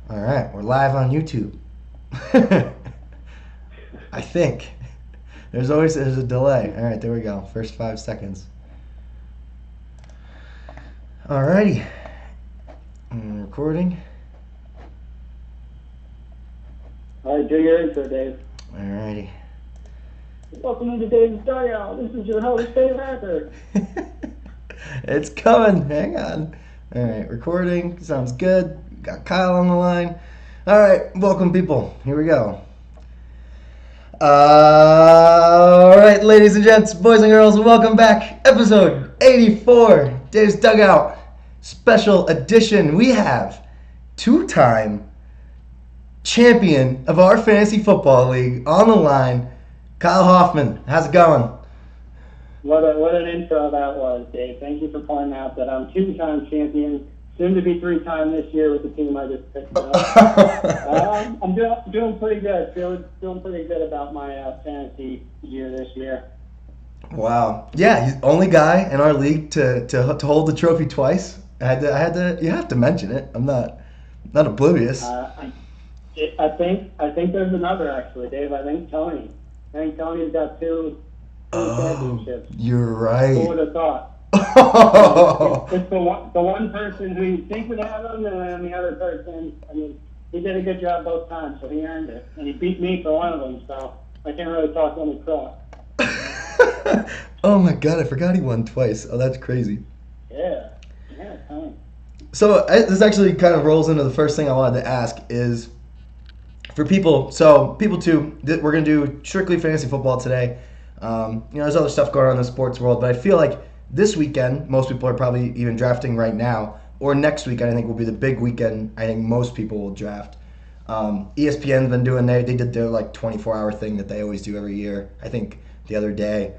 All right, we're live on YouTube. I think. There's a delay. All right, there we go. First 5 seconds. All righty. Recording. All right, do your intro, Dave. All righty. Welcome into Dave's Dugout. This is your host, Dave Hacker. It's coming. Hang on. All right, recording. Sounds good. Got Kyle on the line. All right, welcome, people. Here we go. All right, ladies and gents, boys and girls, welcome back. Episode 84, Dave's Dugout, special edition. We have two-time champion of our fantasy football league on the line, Kyle Hoffman. How's it going? What an intro that was, Dave. Thank you for pointing out that I'm two-time champion, soon to be three-time this year with the team I just picked up. I'm doing pretty good. Feeling pretty good about my fantasy year this year. Wow. Yeah, he's the only guy in our league to hold the trophy twice. I had to. You have to mention it. I'm not oblivious. I think there's another actually, Dave. I think Tony's got two championships. You're right. Who would have thought? It's the one person who you think would have him, and then the other person. I mean, he did a good job both times, so he earned it, and he beat me for one of them. So I can't really talk any crap. Oh my god, I forgot he won twice. Oh, that's crazy. Yeah, Tony. So this actually kind of rolls into the first thing I wanted to ask is for people. So people too, we're gonna do strictly fantasy football today. There's other stuff going on in the sports world, but I feel like this weekend, most people are probably even drafting right now, or next weekend I think will be the big weekend. I think most people will draft. ESPN's been doing they did their like 24-hour thing that they always do every year. I think the other day.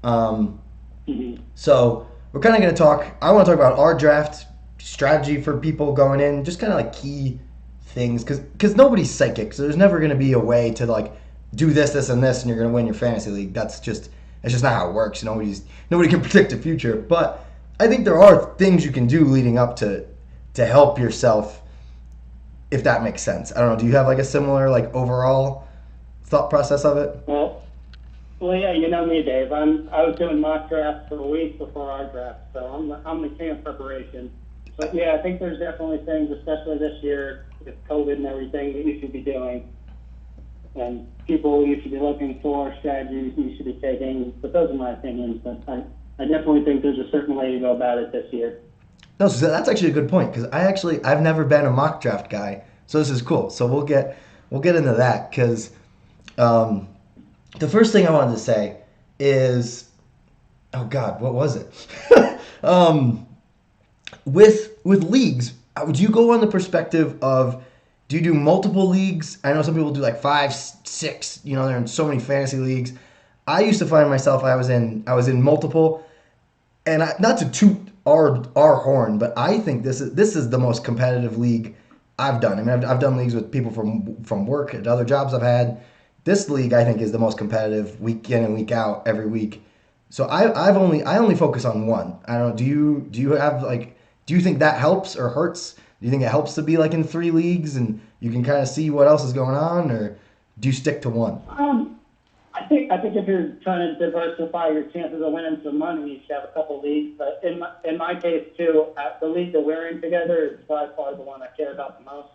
So we're kind of going to talk. I want to talk about our draft strategy for people going in, just kind of like key things, because nobody's psychic, so there's never going to be a way to like do this, this, and this, and you're going to win your fantasy league. That's just not how it works. Nobody can predict the future. But I think there are things you can do leading up to help yourself, if that makes sense. I don't know. Do you have like a similar like overall thought process of it? Well, yeah, you know me, Dave. I was doing mock drafts for a week before our draft, so I'm the king of preparation. But yeah, I think there's definitely things, especially this year with COVID and everything, that you should be doing, and people you should be looking for, strategies you should be taking. But those are my opinions. But I definitely think there's a certain way to go about it this year. No, so that's actually a good point because I've never been a mock draft guy, so this is cool. So we'll get into that because the first thing I wanted to say is, oh God, what was it? With leagues, would you go on the perspective of, do you do multiple leagues? I know some people do like 5, 6. They're in so many fantasy leagues. I used to find myself I was in multiple, and not to toot our horn, but I think this is the most competitive league I've done. I mean, I've done leagues with people from work and other jobs I've had. This league I think is the most competitive week in and week out every week. So I only focus on one. I don't know. Do you have like, do you think that helps or hurts? Do you think it helps to be like in 3 leagues and you can kind of see what else is going on, or do you stick to one? I think if you're trying to diversify your chances of winning some money, you should have a couple leagues. But in my case too, the league that we're in together is by far the one I care about the most.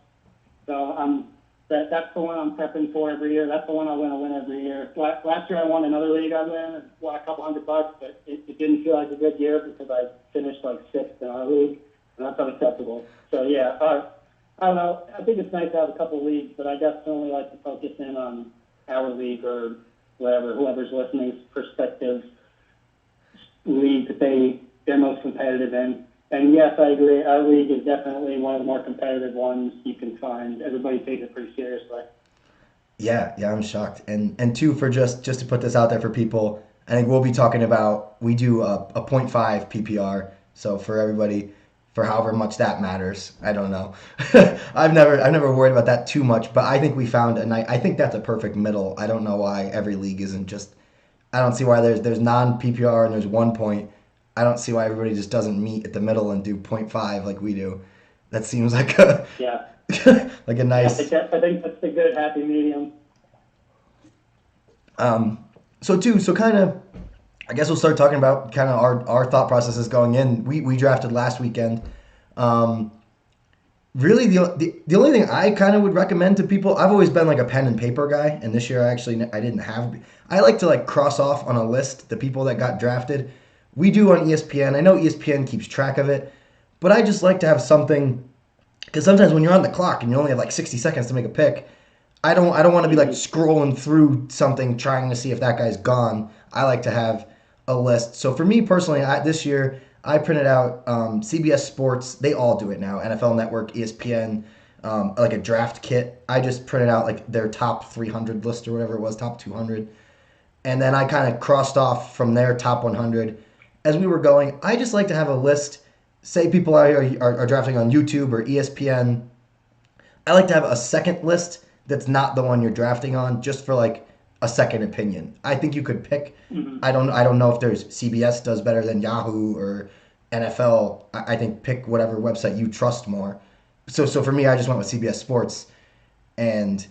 So that's the one I'm prepping for every year. That's the one I want to win every year. Last year I won another league I was in and won a couple $100, but it didn't feel like a good year because I finished like 6th in our league, and that's unacceptable. So yeah, I don't know. I think it's nice to have a couple leagues, but I definitely like to focus in on our league or whoever's listening's perspective league that they're most competitive in. And yes, I agree. Our league is definitely one of the more competitive ones you can find. Everybody takes it pretty seriously. Yeah, I'm shocked. And two, for just to put this out there for people, I think we'll be talking about, we do a point 0.5 PPR. So for everybody, for however much that matters, I don't know. I've never worried about that too much, but I think we found I think that's a perfect middle. I don't know why every league isn't just, I don't see why there's non PPR and there's 1 point. I don't see why everybody just doesn't meet at the middle and do point 0.5 like we do. That seems like a Yeah. like a Yeah, nice. I think that's the good happy medium. So kind of, I guess we'll start talking about kind of our thought processes going in. We drafted last weekend. Um, Really, the only thing I kind of would recommend to people, I've always been like a pen and paper guy, and this year I didn't have. I like to like cross off on a list the people that got drafted. We do on ESPN. I know ESPN keeps track of it, but I just like to have something because sometimes when you're on the clock and you only have like 60 seconds to make a pick, I don't want to be like Mhm. scrolling through something trying to see if that guy's gone. I like to have a list. So for me personally, this year I printed out CBS Sports. They all do it now. NFL Network, ESPN, like a draft kit. I just printed out like their top 300 list or whatever it was, top 200, and then I kind of crossed off from their top 100 as we were going. I just like to have a list. Say people are drafting on YouTube or ESPN. I like to have a second list that's not the one you're drafting on, just for like a second opinion. I think you could pick. Mhm. I don't know if there's CBS does better than Yahoo or NFL. I think pick whatever website you trust more. So for me, I just went with CBS Sports, and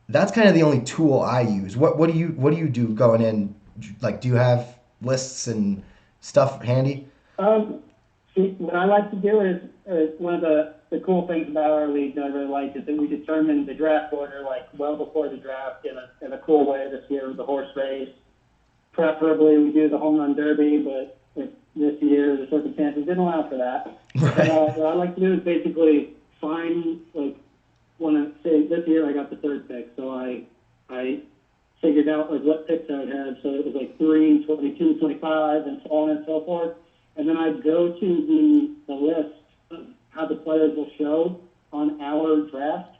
that's kind of the only tool I use. What do you do going in? Like, do you have lists and stuff handy? Um, See, what I like to do is one of the cool things about our league that I really like is that we determine the draft order like well before the draft in a cool way this year with the horse race. Preferably, we do the home run derby, but this year the circumstances didn't allow for that. But Right. what I like to do is basically find like when I say this year I got the third pick, so I figured out like what picks I would have. So it was like 3, 22, 25, and so on and so forth. And then I'd go to the list of how the players will show on our draft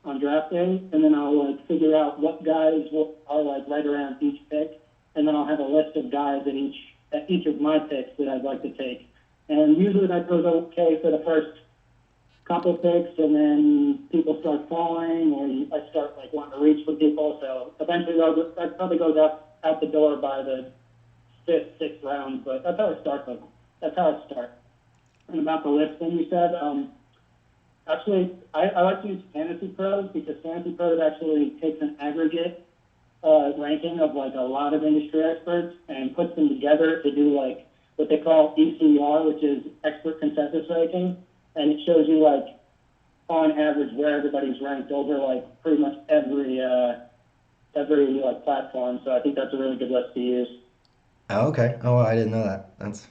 on draft day, and then I'll like figure out what guys are like right around each pick, and then I'll have a list of guys at each of my picks that I'd like to take. And usually that goes okay for the first couple picks, and then people start falling, or I start like wanting to reach for people. So eventually, that probably goes out the door by the fifth, sixth round. But that's how it starts. That's how it starts. And about the list thing you said, actually, I like to use Fantasy Pros because Fantasy Pros actually takes an aggregate ranking of like a lot of industry experts and puts them together to do like what they call ECR, which is expert consensus ranking, and it shows you like on average where everybody's ranked over like pretty much every like platform. So I think that's a really good list to use. Oh, okay. Oh, I didn't know that. That's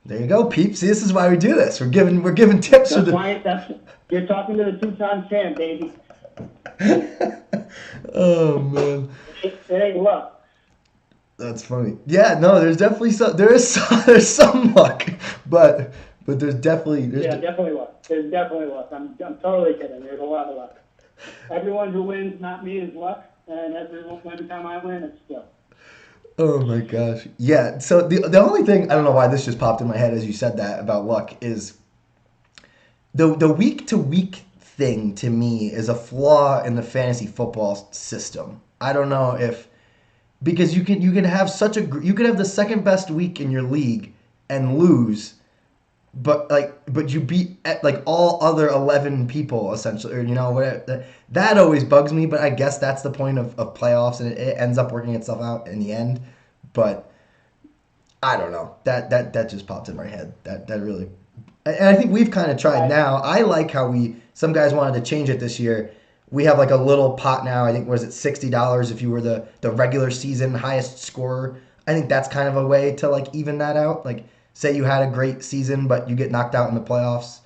there you go, peeps. See, this is why we do this. We're giving tips for That's the. why that's you're talking to the two-time champ, baby. Oh man, It ain't luck. that's funny. Yeah, no, there's definitely some. There is some, there's some luck, but there's definitely there's. Yeah, definitely luck. There's definitely luck. I'm totally kidding. There's a lot of luck. Everyone who wins, not me, is luck, and every time I win, it's skill. Oh my gosh. Yeah. So the only thing I don't know why this just popped in my head as you said that about luck is the week to week thing to me is a flaw in the fantasy football system. I don't know if because you can have you could have the second best week in your league and lose, but you beat like all other 11 people essentially, or whatever. That always bugs me, but I guess that's the point of playoffs, and it ends up working itself out in the end. But I don't know. That just popped in my head. That really, and I think we've kind of tried I now. I like how some guys wanted to change it this year. We have like a little pot now. I think was it $60 if you were the regular season highest scorer. I think that's kind of a way to like even that out. Like say you had a great season but you get knocked out in the playoffs,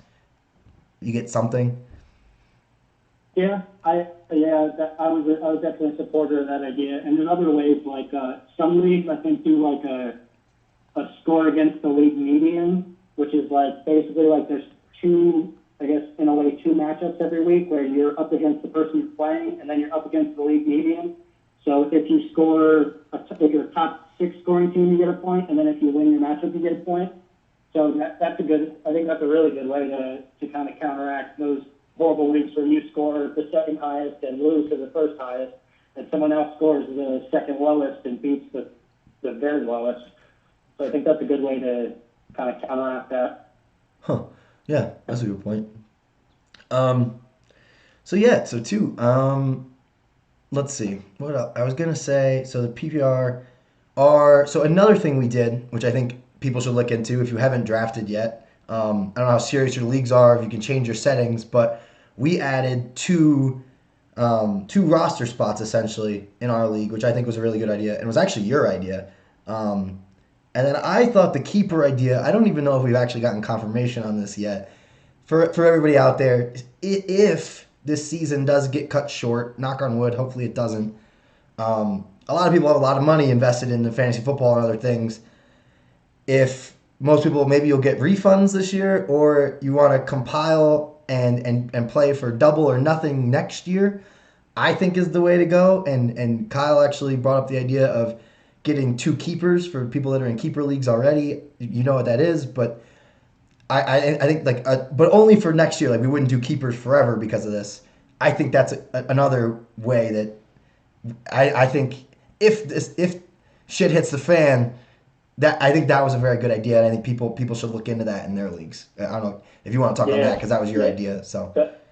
you get something. I was definitely a supporter of that idea. And in other ways, like some leagues, I think do like a score against the league median, which is like basically like there's two, I guess in a way, two matchups every week where you're up against the person you're playing, and then you're up against the league median. So if you score, if you're a top six scoring team, you get a point, and then if you win your matchup, you get a point. So that's a good. I think that's a really good way to kind of counteract those horrible weeks where you score the second highest and lose to the first highest, and someone else scores the second lowest and beats the very lowest. So I think that's a good way to kind of counteract that. Huh. Yeah, that's a good point. Um, so yeah, so two. Let's see. What else? I was gonna say. So the PPR are so another thing we did, which I think people should look into if you haven't drafted yet. I don't know how serious your leagues are, if you can change your settings, but we added two roster spots essentially in our league, which I think was a really good idea, and was actually your idea. Um, and then I thought the keeper idea. I don't even know if we've actually gotten confirmation on this yet. For everybody out there, if this season does get cut short, knock on wood, hopefully it doesn't. A lot of people have a lot of money invested in the fantasy football and other things. If most people, maybe you'll get refunds this year, or you want to compile and play for double or nothing next year, I think is the way to go. And Kyle actually brought up the idea of getting two keepers for people that are in keeper leagues already. You know what that is, but I think like but only for next year. Like we wouldn't do keepers forever because of this. I think that's another way that I think if shit hits the fan, that I think that was a very good idea, and I think people should look into that in their leagues. I don't know if you want to talk on that Yeah, because that was your yeah. idea. So But,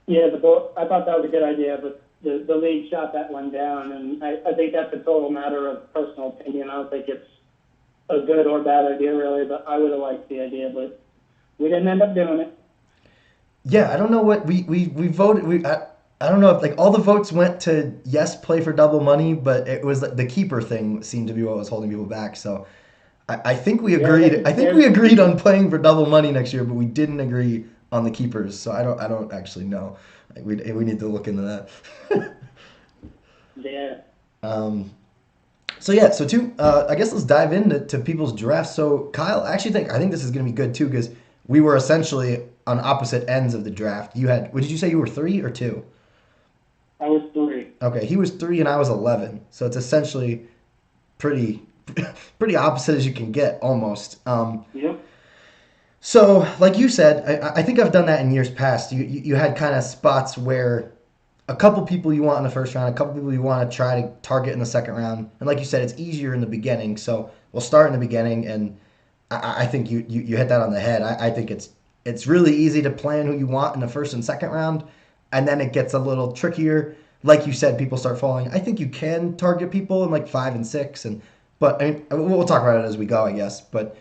yeah, the boat. I thought that was a good idea, but the league shot that one down, and I think that's a total matter of personal opinion. I don't think it's a good or bad idea really, but I would have liked the idea, but we didn't end up doing it. yeah, I don't know what we voted. I don't know if like all the votes went to yes, play for double money, but it was like the keeper thing seemed to be what was holding people back. So I think we Yeah, agreed. I think we there's the agreed on keeper. playing for double money next year, but we didn't agree on the keepers. So I don't actually know. We need to look into that. Yeah. um, so yeah, so two. I guess let's dive into people's drafts. So Kyle, I think this is gonna be good too because we were essentially on opposite ends of the draft. You had, what did you say? You were 3 or 2? I was 3. Okay, he was 3 and I was 11. So it's essentially pretty pretty opposite as you can get almost. Yep. So, like you said, I think I've done that in years past. You had kind of spots where a couple people you want in the first round, a couple people you want to try to target in the second round, and like you said, it's easier in the beginning. So we'll start in the beginning, and I think you hit that on the head. I think it's really easy to plan who you want in the first and second round, and then it gets a little trickier. Like you said, people start falling. I think you can target people in like 5 and 6, and but I mean, we'll talk about it as we go, I guess. But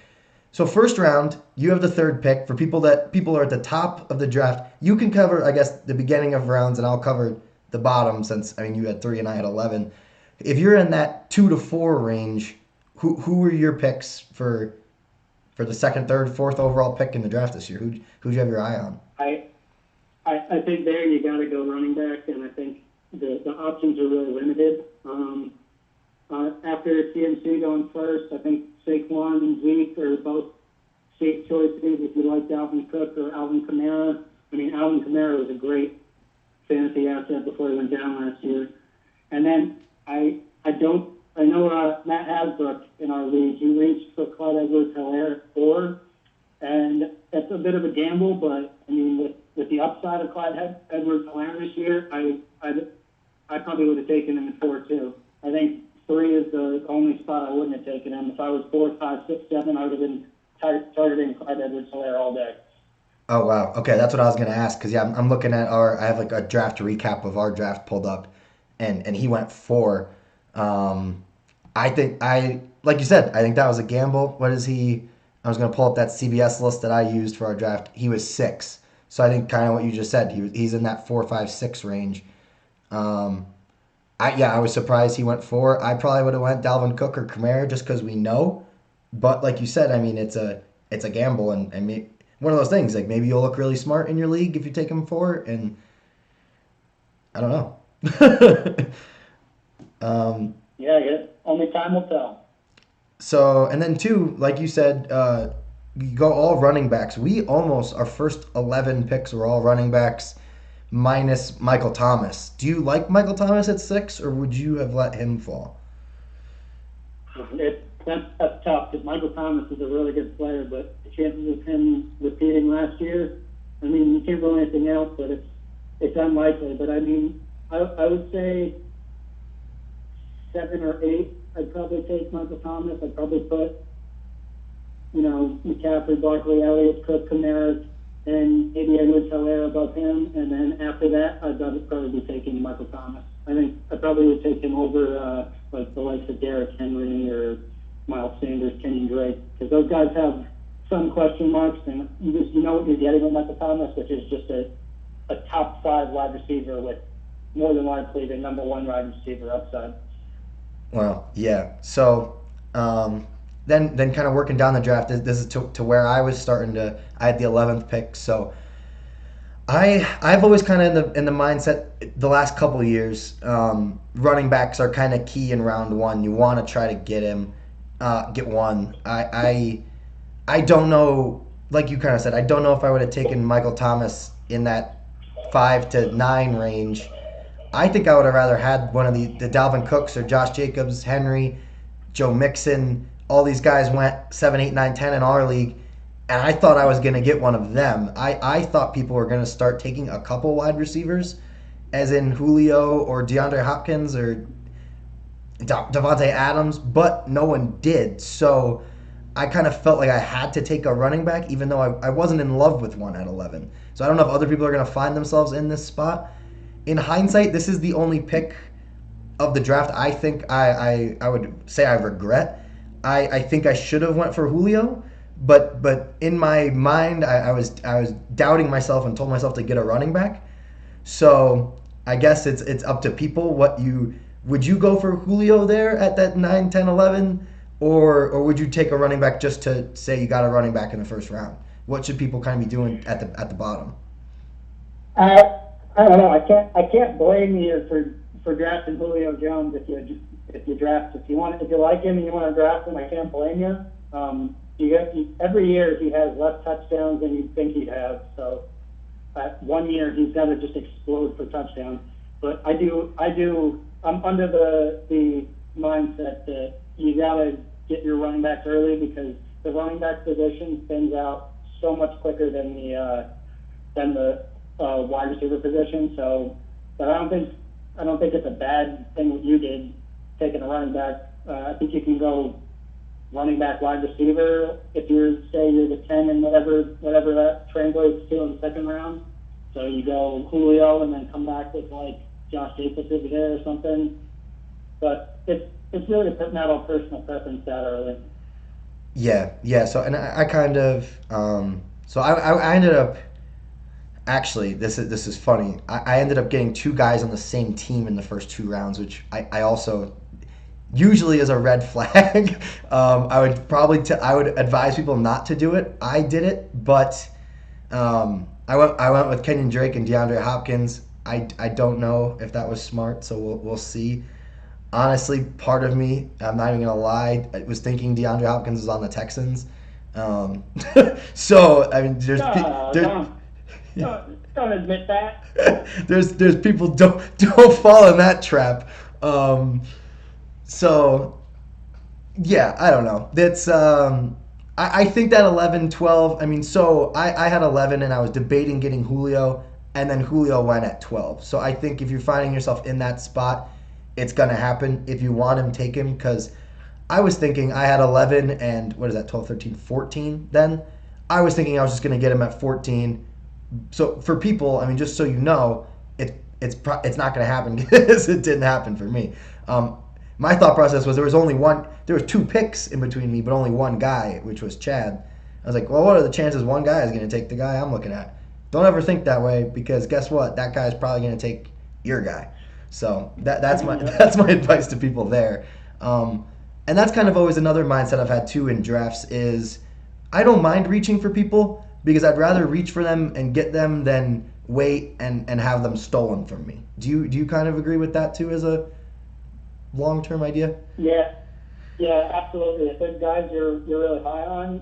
so first round, you have the third pick. For people are at the top of the draft, you can cover, I guess, the beginning of rounds, and I'll cover the bottom since I mean you had 3 and I had 11. If you're in that 2 to 4 range, who were your picks for the second, third, fourth overall pick in the draft this year? Who'd you have your eye on? I I think there you got to go running back, and I think the options are really limited. After CMC going first, I think Saquon and Zeke are both safe choices if you like Alvin Cook or Alvin Kamara. I mean, Alvin Kamara was a great fantasy asset before he went down last year. And then I know Matt Hasbrook in our league, he reached for Clyde Edwards-Helaire at 4, and that's a bit of a gamble, but I mean, with the upside of Clyde Edwards-Helaire this year, I probably would have taken him at 4 too. I think 3 is the only spot I wouldn't have taken him. If I was 4, 5, 6, 7, I would have been targeting Clyde Edwards-Helaire all day. Oh wow. Okay, that's what I was gonna ask because yeah, I'm looking at our. I have like a draft recap of our draft pulled up, and he went 4. Um, I think I like you said. I think that was a gamble. What is he? I was gonna pull up that CBS list that I used for our draft. He was 6. So I think kind of what you just said. He's in that 4, 5, 6 range. Um, I was surprised he went 4. I probably would have went Dalvin Cook or Kamara just because we know. But like you said, I mean it's a gamble and one of those things like maybe you'll look really smart in your league if you take him 4 and I don't know. um, Yeah, I guess only time will tell. so and then 2, like you said, you go all running backs. We almost our first 11 picks were all running backs minus Michael Thomas. Do you like Michael Thomas at 6 or would you have let him fall? That's tough because Michael Thomas is a really good player, but the chances of him repeating last year, I mean, you can't rule anything out, but it's unlikely. But I mean, I would say 7 or 8. I'd probably take Michael Thomas. I'd probably put McCaffrey, Barkley, Elliott, Cook, Kamara, and maybe Edwards-Helaire above him. And then after that, I'd probably be taking Michael Thomas. I think I probably would take him over like the likes of Derrick Henry or Miles Sanders, Kenyon Drake, because those guys have some question marks, and you know what you're getting with Michael Thomas, which is just a top 5 wide receiver with more than likely the number 1 wide receiver upside. Well, yeah. So then kind of working down the draft. This is to where I was starting to. I had the 11th pick, so I've always kind of in the mindset the last couple of years. Running backs are kind of key in round 1. You want to try to get one. I don't know. Like you kind of said, I don't know if I would have taken Michael Thomas in that 5 to 9 range. I think I would have rather had one of the Dalvin Cooks or Josh Jacobs, Henry, Joe Mixon. All these guys went 7, 8, 9, 10 in our league, and I thought I was going to get one of them. I thought people were going to start taking a couple wide receivers, as in Julio or DeAndre Hopkins or Devontae Adams, but no one did. So I kind of felt like I had to take a running back, even though I wasn't in love with one at 11. So I don't know if other people are going to find themselves in this spot. In hindsight, this is the only pick of the draft I think I would say I regret. I think I should have went for Julio, but in my mind I was doubting myself and told myself to get a running back. So I guess it's up to people. Would you go for Julio there at that 9, 10, 11, or would you take a running back just to say you got a running back in the first round? What should people kind of be doing at the bottom? I don't know. I can't blame you for drafting Julio Jones if you like him and you want to draft him. I can't blame you. Every year he has less touchdowns than you think he'd have. So 1 year he's got to just explode for touchdowns. But I'm under the mindset that you got to get your running backs early because the running back position spins out so much quicker than the wide receiver position. So, but I don't think it's a bad thing what you did taking a running back. I think you can go running back, wide receiver if you're the 10 and whatever that translates to in the second round. So you go Julio and then come back with like Josh Jacobs over there or something. But it's really a matter of personal preference that early. Yeah. So and I kind of so I ended up. Actually, this is funny. I ended up getting 2 guys on the same team in the first 2 rounds, which I also usually is a red flag. I would advise people not to do it. I did it, but I went with Kenyon Drake and DeAndre Hopkins. I don't know if that was smart, so we'll see. Honestly, part of me, I'm not even gonna lie, I was thinking DeAndre Hopkins was on the Texans. So I mean, Don't admit that. there's people don't fall in that trap. So yeah, I don't know. That's I think that 11, 12. I mean, so I had 11 and I was debating getting Julio, and then Julio went at 12. So I think if you're finding yourself in that spot, it's gonna happen. If you want him, take him, because I was thinking I had 11 and what is that, 12, 13, 14 then. I was thinking I was just gonna get him at 14. So for people, I mean, just so you know, it's not going to happen because it didn't happen for me. My thought process was there was 2 picks in between me, but only one guy, which was Chad. I was like, well, what are the chances one guy is going to take the guy I'm looking at? Don't ever think that way, because guess what? That guy is probably going to take your guy. So that's my advice to people there. And that's kind of always another mindset I've had too in drafts is I don't mind reaching for people, because I'd rather reach for them and get them than wait and have them stolen from me. Do you kind of agree with that too as a long-term idea? Yeah, absolutely. If there's guys you're really high on,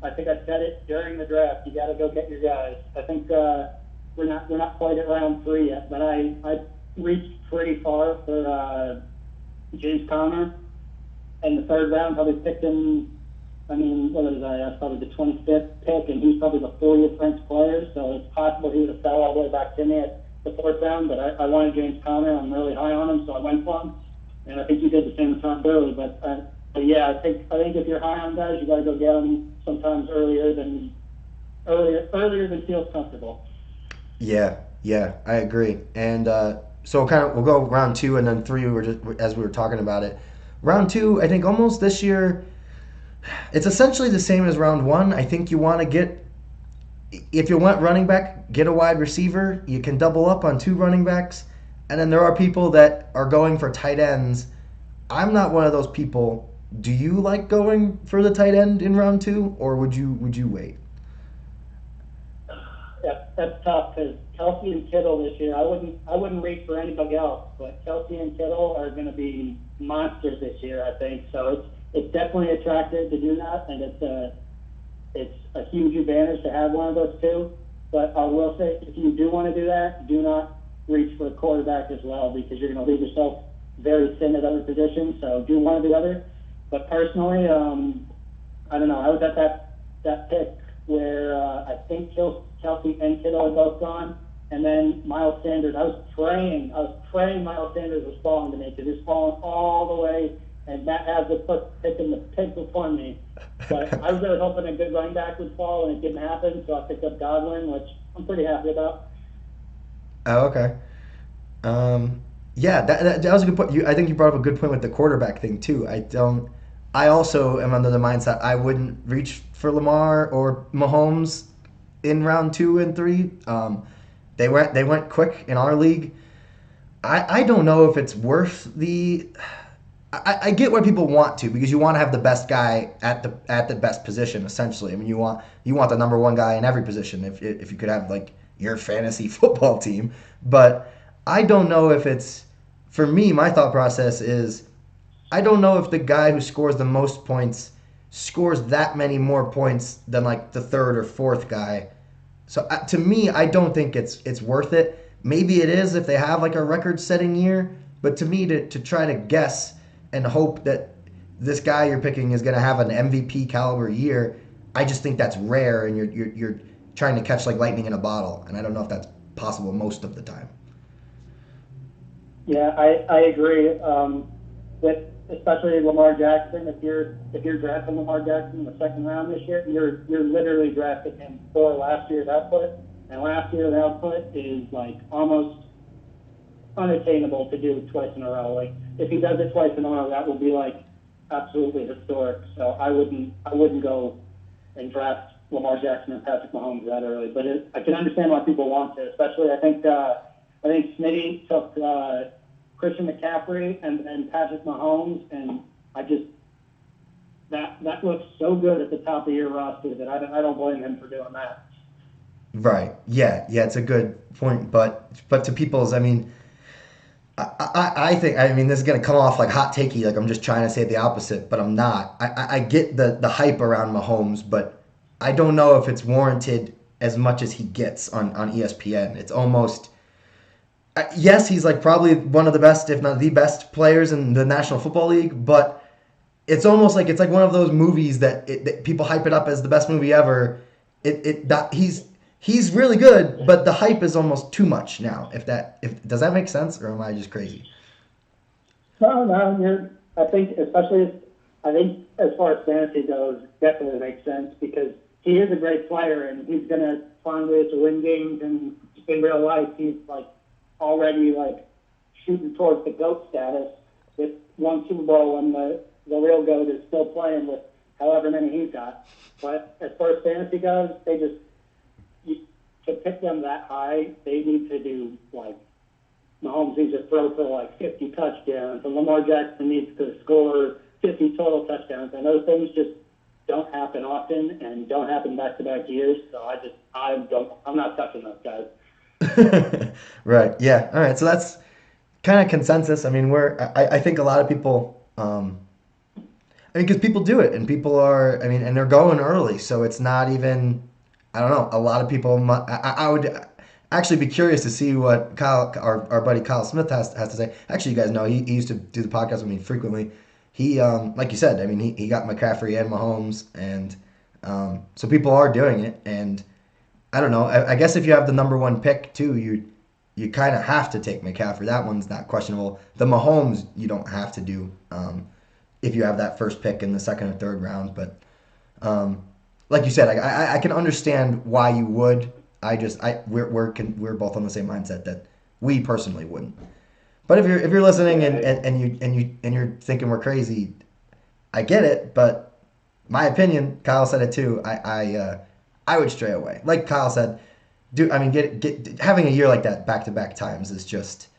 I think I said it during the draft. You got to go get your guys. I think we're not quite at round 3 yet, but I reached pretty far for James Conner in the 3rd round. Probably picked him. I mean, what was I? Probably the 25th pick, and he's probably the 40th ranked player, so it's possible he would have fell all the way back to me at the 4th round, but I wanted James Conner. I'm really high on him, so I went for him, and I think you did the same with Tom Burley. But yeah, I think if you're high on guys, you got to go get them. sometimes earlier than feels comfortable. Yeah, yeah, I agree. And so kind of we'll go round two and then three. We're just as we were talking about it. Round two, I think almost this year, it's essentially the same as round one. I think you want to get if you want running back, get a wide receiver. You can double up on two running backs, and then there are people that are going for tight ends. I'm not one of those people. Do you like going for the tight end in round two, or would you wait? That's tough because Kelsey and Kittle this year. I wouldn't reach for anybody else, but Kelsey and Kittle are going to be monsters this year. I think so. It's definitely attractive to do that, and it's a huge advantage to have one of those two. But I will say, if you do want to do that, do not reach for a quarterback as well because you're going to leave yourself very thin at other positions. So do one or the other. But personally, I don't know. I was at that pick where I think Kelsey and Kittle are both gone, and then Miles Sanders. I was praying Miles Sanders was falling to me because he's falling all the way, and Matt has the pick in the pick before me. But I was really hoping a good running back would fall, and it didn't happen. So I picked up Godwin, which I'm pretty happy about. Oh, okay. Um, yeah, that was a good point. I think you brought up a good point with the quarterback thing too. I don't. I also am under the mindset I wouldn't reach for Lamar or Mahomes in round two and three. They went quick in our league. I don't know if it's worth the. I get why people want to because you want to have the best guy at the best position essentially. I mean you want the number one guy in every position if you could have like your fantasy football team, but I don't know if it's for me. My thought process is I don't know if the guy who scores the most points scores that many more points than like the third or fourth guy. So to me, I don't think it's worth it. Maybe it is if they have like a record-setting year, but to me, to try to guess and hope that this guy you're picking is going to have an MVP caliber year, I just think that's rare, and you're trying to catch like lightning in a bottle, and I don't know if that's possible most of the time. Yeah, I agree. With especially Lamar Jackson, if you're drafting Lamar Jackson in the second round this year, you're literally drafting him for last year's output, and last year's output is like almost unattainable to do twice in a row. Like if he does it twice in a row, that will be like absolutely historic. So I wouldn't go and draft Lamar Jackson and Patrick Mahomes that early. But I can understand why people want to, especially I think Smitty took Christian McCaffrey and Patrick Mahomes, and I just that looks so good at the top of your roster that I don't blame him for doing that. Right. Yeah. Yeah. It's a good point, but to people's, I mean, I think I mean this is gonna come off like hot takey, like I'm just trying to say the opposite, but I'm not. I get the hype around Mahomes, but I don't know if it's warranted as much as he gets on ESPN. It's almost yes, he's like probably one of the best, if not the best players in the National Football League, but it's like one of those movies that people hype it up as the best movie ever. It that he's really good, but the hype is almost too much now. If does that make sense, or am I just crazy? No, no, I think as far as fantasy goes, definitely makes sense because he is a great player and he's gonna find ways to win games. And in real life, he's like already like shooting towards the goat status with one Super Bowl when the real goat is still playing with however many he's got. But as far as fantasy goes, they just to pick them that high, they need to do like Mahomes needs to throw for like 50 touchdowns, and Lamar Jackson needs to score 50 total touchdowns. And those things just don't happen often and don't happen back to back years. So I'm not touching those guys. Right. Yeah. All right. So that's kind of consensus. I mean, I think a lot of people. I mean, because people do it, and people are. I mean, and they're going early, so it's not even. I don't know. A lot of people. I would actually be curious to see what Kyle, our buddy Kyle Smith has to say. Actually, you guys know he used to do the podcast with me frequently. He, like you said, I mean, he got McCaffrey and Mahomes, and so people are doing it. And I don't know. I guess if you have the number one pick too, you kind of have to take McCaffrey. That one's not questionable. The Mahomes you don't have to do if you have that first pick in the second or third round. But like you said, I can understand why you would. We're both on the same mindset that we personally wouldn't. But if you're listening Yeah, and you're thinking we're crazy, I get it. But my opinion, Kyle said it too. I would stray away. Like Kyle said, I mean, get having a year like that back to back times is just,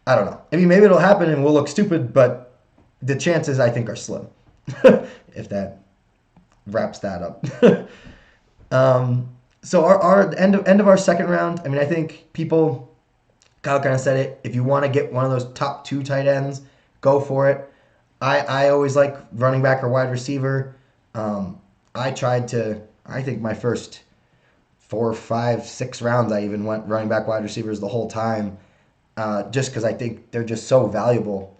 I don't know. I mean, maybe it'll happen and we'll look stupid, but the chances I think are slim. If that wraps that up. So our end of our second round. I mean, I think people, Kyle kind of said it. If you want to get one of those top two tight ends, go for it. I always like running back or wide receiver. I tried to. I think my first 4, 5, 6 rounds, I even went running back, wide receivers the whole time, just because I think they're just so valuable.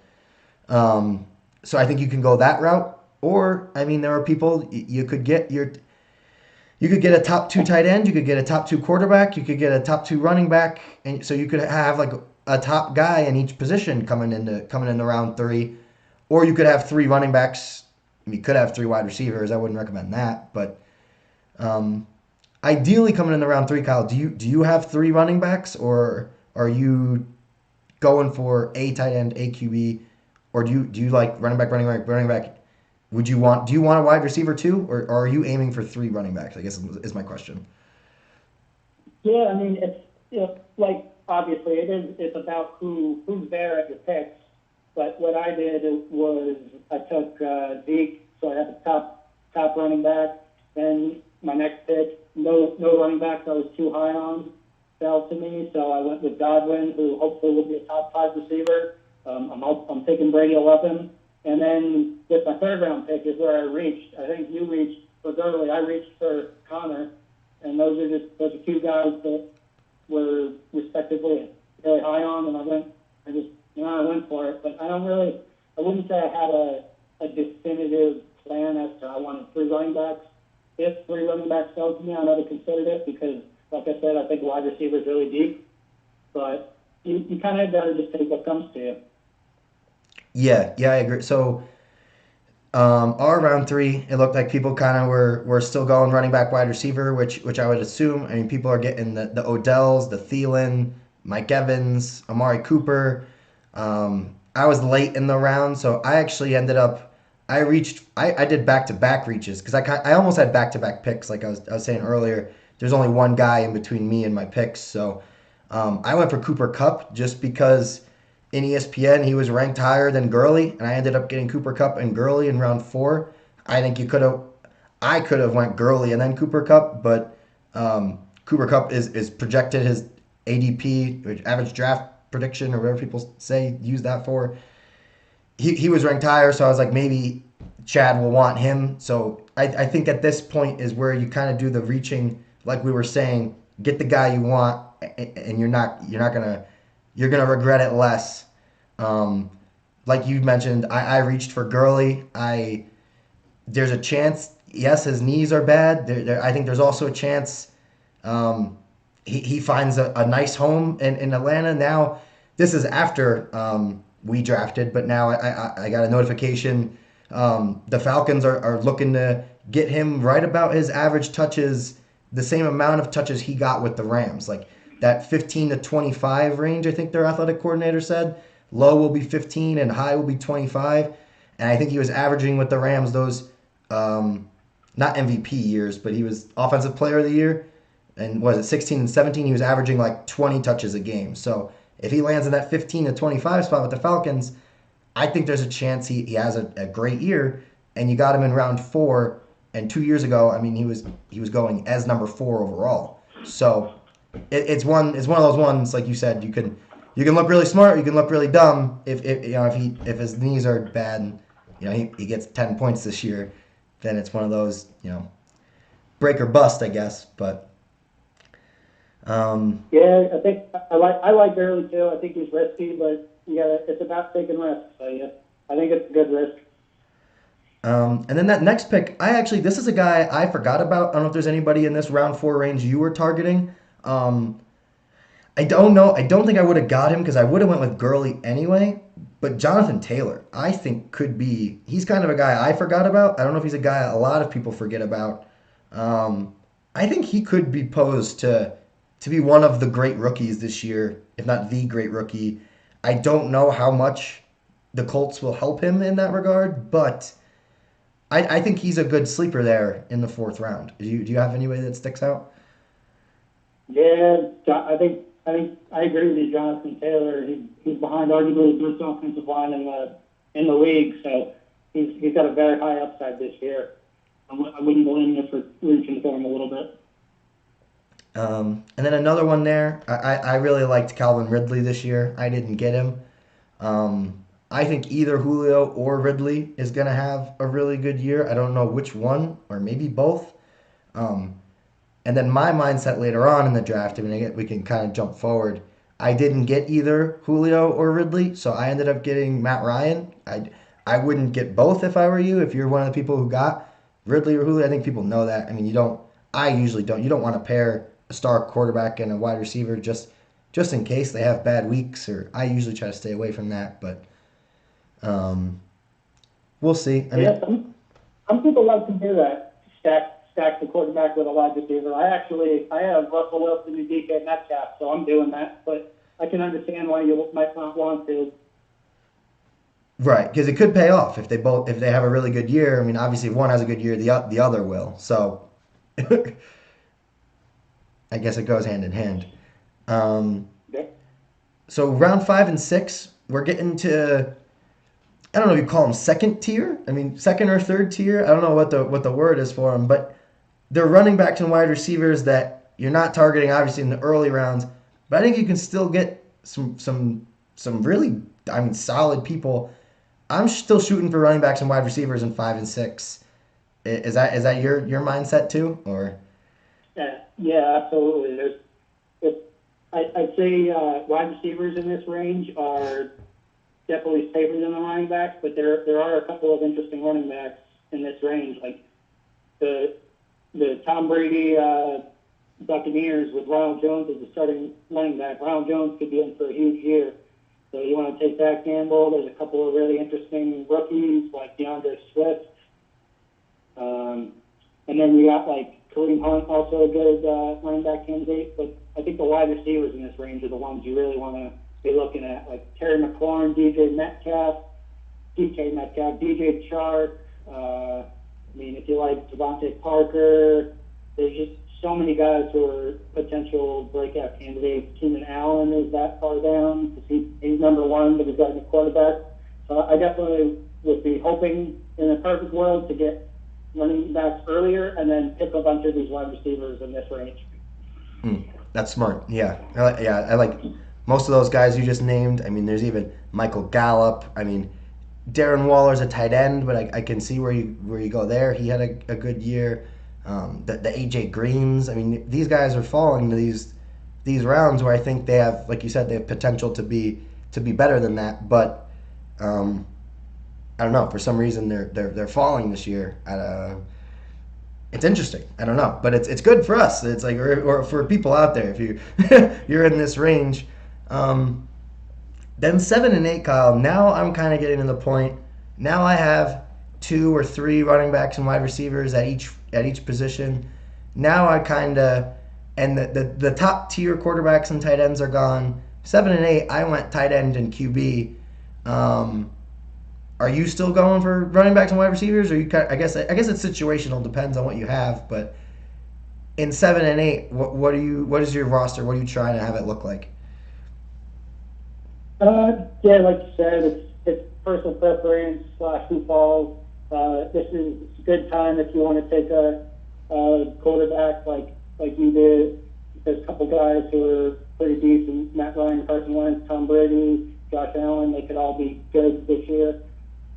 So I think you can go that route, or I mean, there are people you could get your. You could get a top two tight end. You could get a top two quarterback. You could get a top two running back, and so you could have like a top guy in each position coming into round three, or you could have three running backs. You could have three wide receivers. I wouldn't recommend that, but ideally coming into round three, Kyle, do you have three running backs, or are you going for a tight end, a QB, or do you like running back? Do you want a wide receiver too, or are you aiming for three running backs? I guess is my question. yeah. I mean, it's like obviously it's about who's there at your picks. But what I did was I took Zeke, so I had the top running back. Then my next pick, no running backs I was too high on, fell to me. So I went with Godwin, who hopefully will be a top 5 receiver. I'm taking Brady 11. And then with my third round pick is where I reached. I think you reached for Gurley. I reached for Connor. And those are two guys that were respectively really high on. And I went for it. But I wouldn't say I had a definitive plan as to I wanted 3 running backs. If 3 running backs fell to me, I never considered it because, like I said, I think wide receiver is really deep. But you kind of got to just take what comes to you. Yeah, I agree. So our round three, it looked like people kind of were still going running back, wide receiver, which I would assume. I mean, people are getting the Odells, the Thielen, Mike Evans, Amari Cooper. I was late in the round, so I actually ended up. I did back to back reaches because I almost had back to back picks. Like I was saying earlier, there's only one guy in between me and my picks, so I went for Cooper Kupp just because in ESPN he was ranked higher than Gurley, and I ended up getting Cooper Kupp and Gurley in round 4. I think I could have went Gurley and then Cooper Kupp, but Cooper Kupp is projected his ADP, which average draft prediction or whatever people say use that for. He was ranked higher, so I was like maybe Chad will want him. So I think at this point is where you kind of do the reaching, like we were saying, get the guy you want, and you're gonna regret it less. Like you mentioned, I reached for Gurley. There's a chance. Yes, his knees are bad. I think there's also a chance he finds a nice home in Atlanta. Now, this is after we drafted, but now I got a notification. The Falcons are looking to get him right about his average touches, the same amount of touches he got with the Rams. Like that 15 to 25 range, I think their athletic coordinator said. Low will be 15 and high will be 25. And I think he was averaging with the Rams those, not MVP years, but he was Offensive Player of the Year. And was it 16 and 17? He was averaging like 20 touches a game. So if he lands in that 15 to 25 spot with the Falcons, I think there's a chance he has a great year. And you got him in round 4. And 2 years ago, I mean, he was going as number 4 overall. So it's one of those ones, like you said, you can look really smart, you can look really dumb if his knees are bad and he gets 10 points this year, then it's one of those break or bust, I guess. But Yeah, I think I like Gurley too. I think he's risky, but it's about taking risks. So yeah, I think it's a good risk. And then that next pick, this is a guy I forgot about. I don't know if there's anybody in this round 4 range you were targeting. I don't know. I don't think I would have got him because I would have went with Gurley anyway. But Jonathan Taylor, I think he's kind of a guy I forgot about. I don't know if he's a guy a lot of people forget about. Um, I think he could be posed to be one of the great rookies this year, if not the great rookie. I don't know how much the Colts will help him in that regard, but I think he's a good sleeper there in the fourth round. Do you have anybody that sticks out? Yeah, I think I agree with you, Jonathan Taylor. He's behind arguably the best offensive line in the league, so he's got a very high upside this year. I wouldn't blame you for reaching for him a little bit. And then another one there. I really liked Calvin Ridley this year. I didn't get him. I think either Julio or Ridley is going to have a really good year. I don't know which one, or maybe both. Um, and then my mindset later on in the draft, I mean, we can kind of jump forward. I didn't get either Julio or Ridley, so I ended up getting Matt Ryan. I wouldn't get both if I were you. If you're one of the people who got Ridley or Julio, I think people know that. I mean, you don't. I usually don't. You don't want to pair a star quarterback and a wide receiver just in case they have bad weeks. Or I usually try to stay away from that, but um, we'll see. I Yeah, mean, some people like to do that. Stack the quarterback with a wide receiver. I have Russell Wilson and DK Metcalf, so I'm doing that. But I can understand why you might not want to. right, because it could pay off if they have a really good year. I mean, obviously, if one has a good year, the other will. So I guess it goes hand in hand. Um, Yeah. so round 5 and 6, we're getting to, I don't know if you call them second tier. I mean, second or third tier. I don't know what the word is for them, but they're running backs and wide receivers that you're not targeting obviously in the early rounds. But I think you can still get some really, I mean, solid people. I'm still shooting for running backs and wide receivers in 5 and 6. Is that your mindset too, or? Yeah, absolutely. I'd say wide receivers in this range are definitely safer than the running backs, but there are a couple of interesting running backs in this range, like the Tom Brady Buccaneers with Ronald Jones as the starting running back. Ronald Jones could be in for a huge year. So you want to take that gamble. There's a couple of really interesting rookies like DeAndre Swift. And then you got like Kareem Hunt, also a good running back candidate. But I think the wide receivers in this range are the ones you really want to be looking at, like Terry McLaurin, DK Metcalf, DJ Chark. I mean, if you like Devontae Parker, there's just so many guys who are potential breakout candidates. Keenan Allen is that far down because he's number one, but he's got a quarterback. So I definitely would be hoping in a perfect world to get running backs earlier and then pick a bunch of these wide receivers in this range. That's smart. Yeah, I like most of those guys you just named. I mean, there's even Michael Gallup. I mean, Darren Waller's a tight end, but I can see where you go there. He had a good year. The AJ Greens. I mean, these guys are falling to these rounds where I think they have, like you said, they have potential to be better than that. But I don't know. For some reason, they're falling this year. It's interesting. I don't know, but it's good for us. It's like or for people out there if you you're in this range. Then 7 and 8, Kyle. Now I'm kind of getting to the point. Now I have 2 or 3 running backs and wide receivers at each position. Now I kind of and the top tier quarterbacks and tight ends are gone. 7 and 8, I went tight end and QB. Are you still going for running backs and wide receivers, or I guess it's situational, depends on what you have. But in 7 and 8, what is your roster? What are you trying to have it look like? Yeah, like you said, it's personal preference / who falls. This is a good time if you want to take a quarterback like you did. There's a couple guys who are pretty decent: Matt Ryan, Carson Wentz, Tom Brady, Josh Allen. They could all be good this year.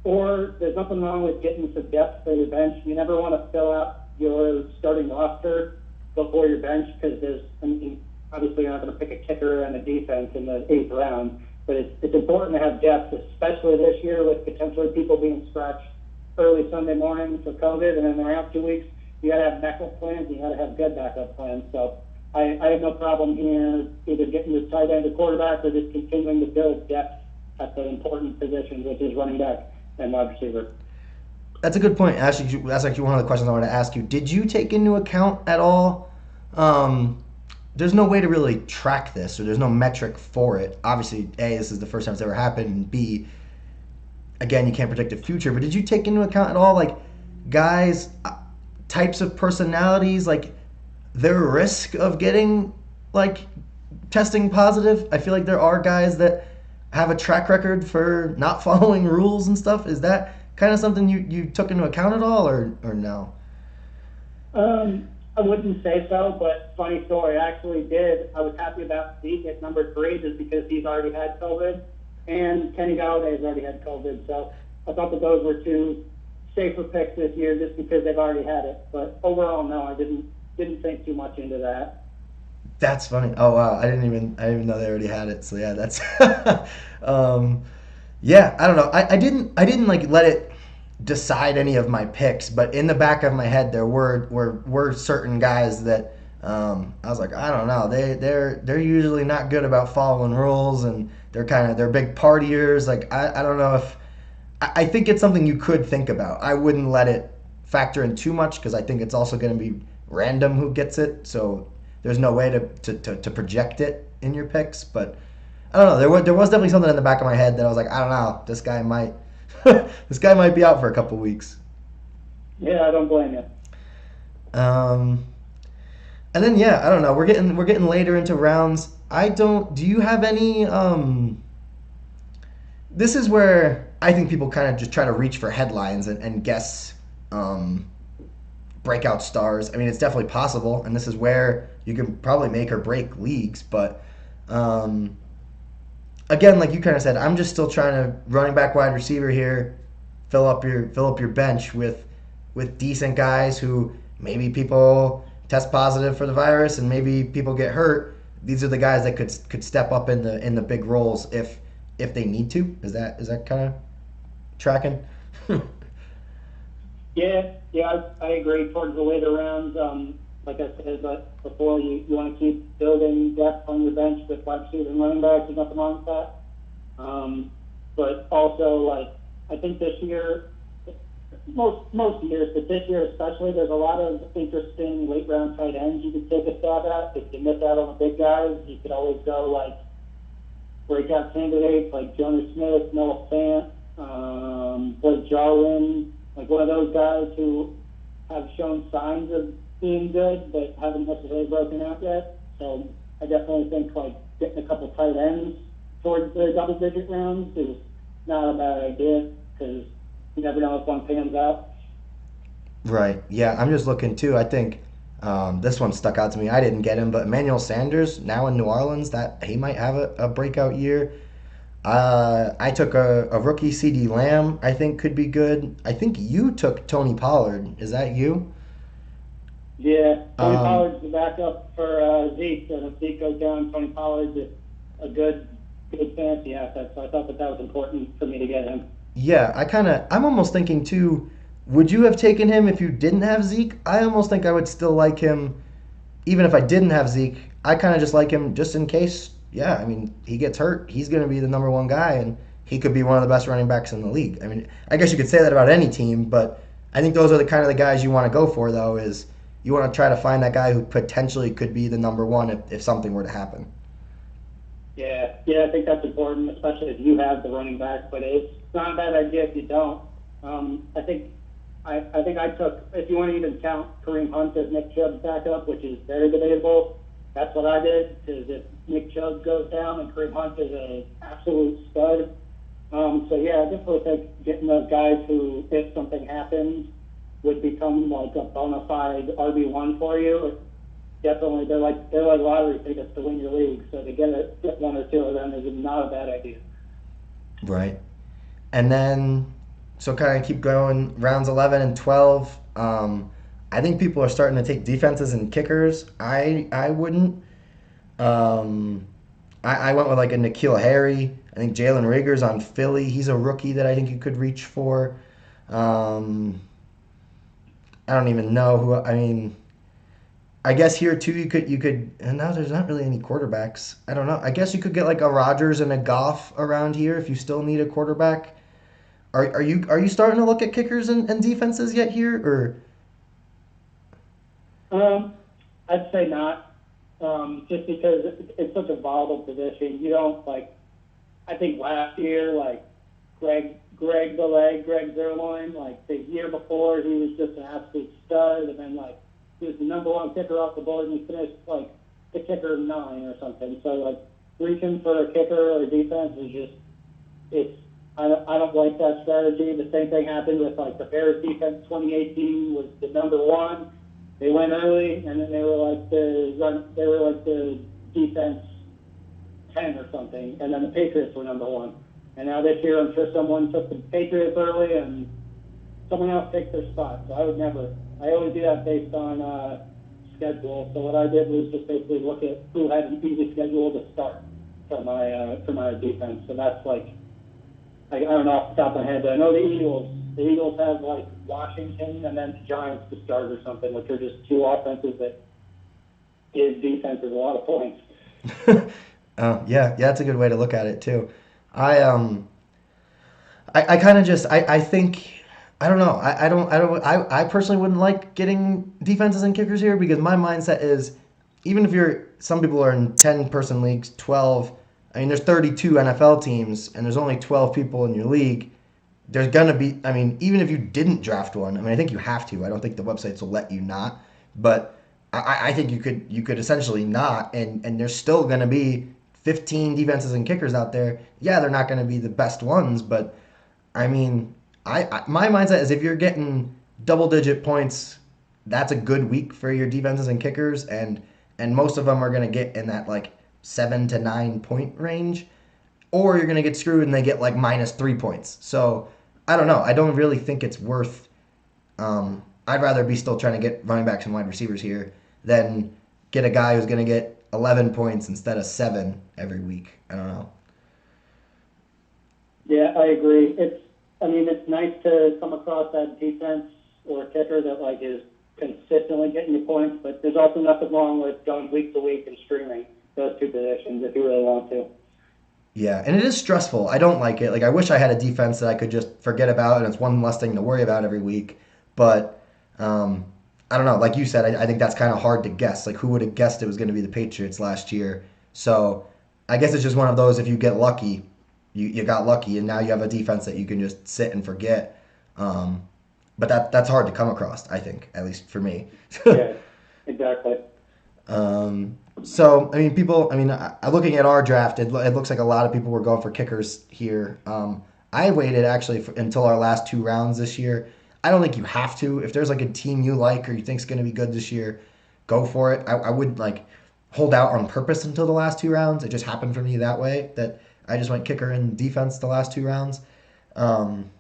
Or there's nothing wrong with getting some depth for your bench. You never want to fill out your starting roster before your bench because obviously you're not going to pick a kicker and a defense in the 8th round. But it's important to have depth, especially this year with potentially people being scratched early Sunday morning for COVID, and then they're out 2 weeks. You got to have backup plans. You got to have good backup plans. So I have no problem here either getting the tight end or quarterback or just continuing to build depth at the important positions, which is running back and wide receiver. That's a good point. Actually, that's actually one of the questions I wanted to ask you. Did you take into account at all? There's no way to really track this, or there's no metric for it. Obviously, A, this is the first time it's ever happened, and B, again, you can't predict the future. But did you take into account at all, like, guys, types of personalities, like their risk of getting, like, testing positive? I feel like there are guys that have a track record for not following rules and stuff. Is that kind of something you took into account at all, or no? I wouldn't say so, but funny story. I actually did. I was happy about Zeke at number 3 just because he's already had COVID, and Kenny Galladay's already had COVID. So I thought that those were two safer picks this year just because they've already had it. But overall, no, I didn't think too much into that. That's funny. Oh wow, I didn't even know they already had it. So yeah, that's um, yeah. I don't know. I didn't like let it decide any of my picks, but in the back of my head there were certain guys that I was like, I don't know. They're usually not good about following rules, and they're big partiers. Like I don't know if I think it's something you could think about. I wouldn't let it factor in too much because I think it's also going to be random who gets it. So there's no way to project it in your picks. But I don't know. There was definitely something in the back of my head that I was like, I don't know. This guy might this guy might be out for a couple weeks. Yeah, I don't blame you. Um, and then yeah, I don't know. We're getting later into rounds. I don't. Do you have any? This is where I think people kind of just try to reach for headlines and guess um, breakout stars. I mean, it's definitely possible, and this is where you can probably make or break leagues. But um, again, like you kind of said, I'm just still trying to running back, wide receiver here, fill up your bench with decent guys who maybe people test positive for the virus and maybe people get hurt. These are the guys that could step up in the big roles if they need to. Is that kind of tracking? Yeah, I agree. Towards the later rounds, like I said before, you want to keep building depth on your bench with wide receivers and running backs. There's nothing wrong with that. But also, like, I think this year, most years, but this year especially, there's a lot of interesting late round tight ends you could take a stab at. If you miss out on the big guys, you could always go like breakout candidates like Jonas Smith, Noah Fant, Blake Jarwin, like one of those guys who have shown signs of being good but haven't necessarily broken out yet. So I definitely think like getting a couple tight ends towards the double digit rounds is not a bad idea because you never know if one pans out. Right. Yeah, I'm just looking too. I think this one stuck out to me. I didn't get him, but Emmanuel Sanders now in New Orleans, that he might have a breakout year. I took a rookie CD Lamb. I think could be good. I think you took Tony Pollard. Is that you? Yeah, Tony Um, Pollard's the backup for Zeke, and if Zeke goes down, Tony Pollard's a good fantasy asset. So I thought that was important for me to get him. yeah, I'm almost thinking too. Would you have taken him if you didn't have Zeke? I almost think I would still like him even if I didn't have Zeke. I kind of just like him just in case. Yeah, I mean, he gets hurt, he's going to be the number one guy, and he could be one of the best running backs in the league. I mean, I guess you could say that about any team, but I think those are the kind of the guys you want to go for, though, is you want to try to find that guy who potentially could be the number one if something were to happen. Yeah, I think that's important, especially if you have the running back. But it's not a bad idea if you don't. I think I took, if you want to even count Kareem Hunt as Nick Chubb's backup, which is very debatable. That's what I did. Because if Nick Chubb goes down and Kareem Hunt is an absolute stud, so yeah, I definitely think getting those guys who, if something happens, would become like a bona fide RB1 for you. Definitely, they're like lottery tickets to win your league. So to get one or two of them is not a bad idea. Right. And then, so kind of keep going, rounds 11 and 12. I think people are starting to take defenses and kickers. I wouldn't. I went with like a N'Keal Harry. I think Jalen Rager's on Philly. He's a rookie that I think you could reach for. Um, I don't even know who. I mean, I guess here too you could. And now there's not really any quarterbacks. I don't know. I guess you could get like a Rodgers and a Goff around here if you still need a quarterback. Are you starting to look at kickers and defenses yet here or? Um, I'd say not, just because it's such a volatile position. You don't like. I think last year, like Greg Zerloin, like the year before, he was just an absolute stud, and then like he was the number one kicker off the board, and he finished like the kicker 9 or something. So like reaching for a kicker or defense is just it's. I don't like that strategy. The same thing happened with like the Bears defense. 2018 was the number one. They went early, and then they were like the defense 10 or something, and then the Patriots were number one. And now this year, I'm sure someone took the Patriots early, and someone else takes their spot. So I would never. I always do that based on schedule. So what I did was just basically look at who had an easy schedule to start for my defense. So that's like I don't know off the top of my head, but I know the Eagles. The Eagles have like Washington and then the Giants to start or something, which are just two offenses that give defenses a lot of points. Yeah, that's a good way to look at it too. I I kind of just I think I don't know. I personally wouldn't like getting defenses and kickers here because my mindset is even if you're some people are in 10-person leagues, 12. I mean, there's 32 NFL teams and there's only 12 people in your league. There's gonna be. I mean, even if you didn't draft one, I mean, I think you have to. I don't think the websites will let you not, but I think you could essentially not, and there's still gonna be 15 defenses and kickers out there. Yeah, they're not gonna be the best ones, but I mean, my mindset is if you're getting double digit points, that's a good week for your defenses and kickers, and most of them are gonna get in that like 7 to 9 point range, or you're gonna get screwed and they get like -3 points. So I don't know. I don't really think it's worth. I'd rather be still trying to get running backs and wide receivers here than get a guy who's gonna get 11 points instead of 7 every week. I don't know. Yeah, I agree. I mean, it's nice to come across that defense or kicker that like is consistently getting you points, but there's also nothing wrong with going week to week and streaming those two positions if you really want to. Yeah, and it is stressful. I don't like it. Like I wish I had a defense that I could just forget about and it's one less thing to worry about every week. But um, I don't know. Like you said, I think that's kind of hard to guess. Like who would have guessed it was going to be the Patriots last year? So I guess it's just one of those. If you get lucky, you got lucky, and now you have a defense that you can just sit and forget. Um, but that's hard to come across. I think, at least for me. Yeah, exactly. So, I mean, people, I mean, looking at our draft, it looks like a lot of people were going for kickers here. I waited actually until our last 2 rounds this year. I don't think you have to. If there's like a team you like or you think's going to be good this year, go for it. I would like hold out on purpose until the last 2 rounds. It just happened for me that way that I just went kicker and defense the last 2 rounds. Um,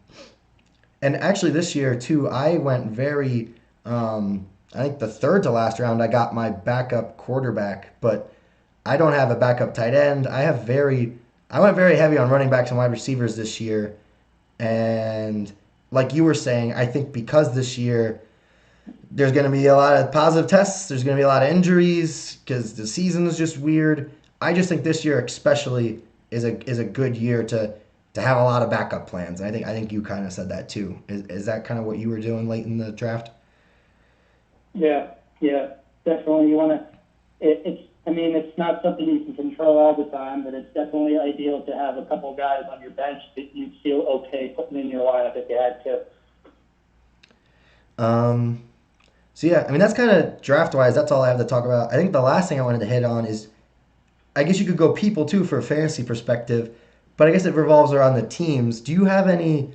and actually this year too, I went very. I think the third to last round, I got my backup quarterback, but I don't have a backup tight end. I went very heavy on running backs and wide receivers this year, and like you were saying, I think because this year there's going to be a lot of positive tests, there's going to be a lot of injuries because the season is just weird. I just think this year especially is a good year to have a lot of backup plans. And I think you kind of said that too. Is that kind of what you were doing late in the draft? Yeah, definitely. You want to. It's. I mean, it's not something you can control all the time, but it's definitely ideal to have a couple guys on your bench that you feel okay putting in your lineup if you had to. So yeah, I mean that's kind of draft wise. That's all I have to talk about. I think the last thing I wanted to hit on is, I guess you could go people too for a fantasy perspective, but I guess it revolves around the teams. Do you have any